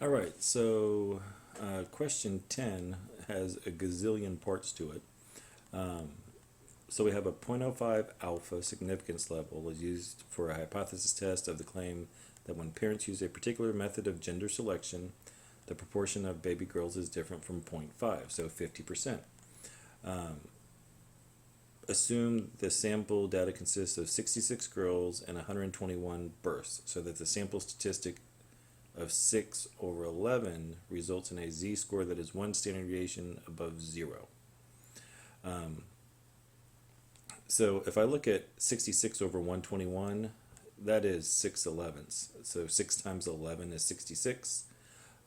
All right, so question 10 has a gazillion parts to it. Um, so we have a 0.05 alpha significance level is used for a hypothesis test of the claim that when parents use a particular method of gender selection, the proportion of baby girls is different from 0.5, so 50%. Um, Assume the sample data consists of 66 girls and 121 births, so that the sample statistic of 6 over 11 results in a z-score that is one standard deviation above 0. Um, so if I look at 66 over 121, that is 6 elevenths. So 6 times 11 is 66.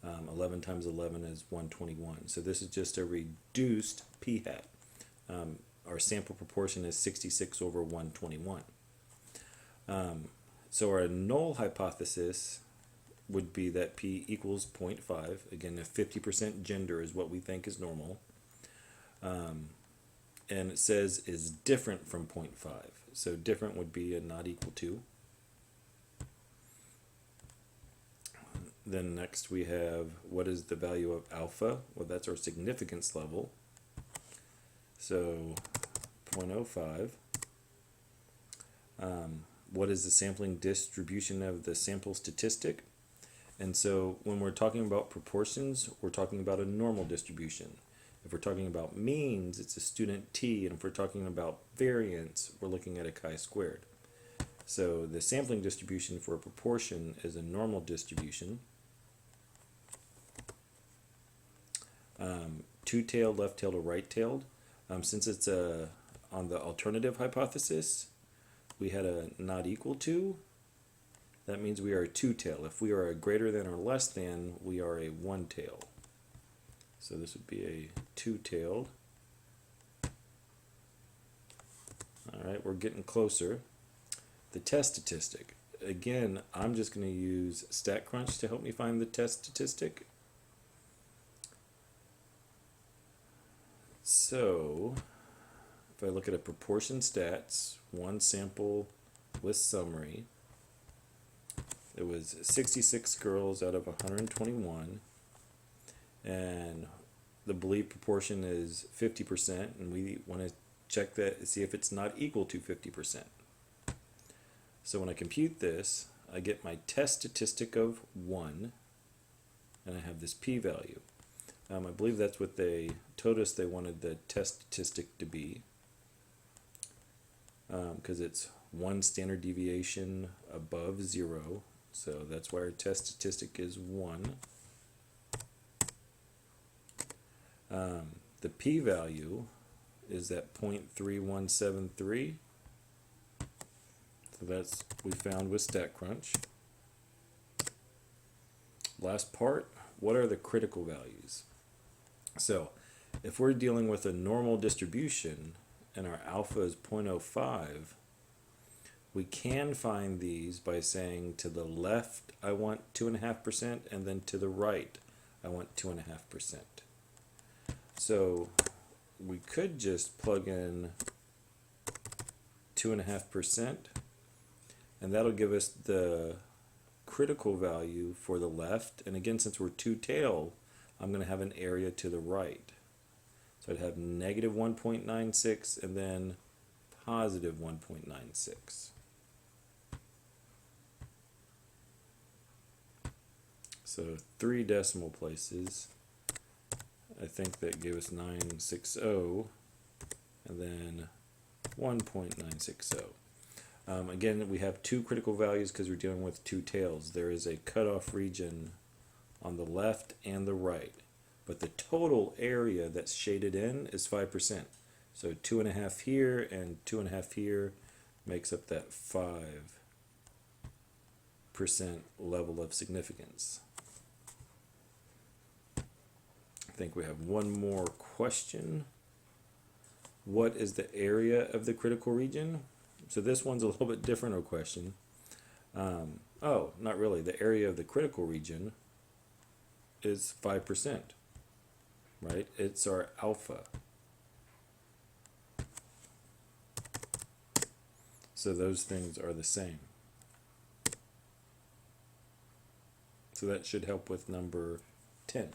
11 times 11 is 121. So this is just a reduced p-hat. Our sample proportion is 66 over 121. So our null hypothesis would be that p equals 0.5. Again, if 50% gender is what we think is normal. And it says is different from 0.5. So different would be a not equal to. Then next we have what is the value of alpha? Well, that's our significance level. So 0.05. What is the sampling distribution of the sample statistic? And so when we're talking about proportions, we're talking about a normal distribution. If we're talking about means, it's a student t, and if we're talking about variance, we're looking at a chi-squared. So the sampling distribution for a proportion is a normal distribution. Two-tailed, left-tailed, or right-tailed. Since it's on the alternative hypothesis, we had a not equal to. That means we are a two-tail. If we are a greater than or less than, we are a one-tail. So this would be a two-tailed. All right, we're getting closer. The test statistic. Again, I'm just going to use StatCrunch to help me find the test statistic. So if I look at a proportion stats, one sample with summary, it was 66 girls out of 121, and the believed proportion is 50%, and we want to check that and see if it's not equal to 50%. So when I compute this, I get my test statistic of 1, and I have this p-value. I believe that's what they told us they wanted the test statistic to be, because it's one standard deviation above 0. So that's why our test statistic is 1. The p-value is at 0.3173. So that's we found with StatCrunch. Last part, what are the critical values? So if we're dealing with a normal distribution and our alpha is 0.05, we can find these by saying to the left I want 2.5%, and then to the right I want 2.5%. So we could just plug in 2.5%, and that'll give us the critical value for the left. And again, since we're two-tailed, I'm going to have an area to the right. So I'd have negative 1.96 and then positive 1.96. So 3 decimal places. I think that gave us 960, and then 1.960. Again, we have 2 critical values because we're dealing with two tails. There is a cutoff region on the left and the right, but the total area that's shaded in is 5%. So 2.5 here and 2.5 here makes up that 5% level of significance. I think we have one more question. What is the area of the critical region? So this one's a little bit different of a question. Oh, not really. The area of the critical region is 5%, right? It's our alpha. So those things are the same. So that should help with number 10.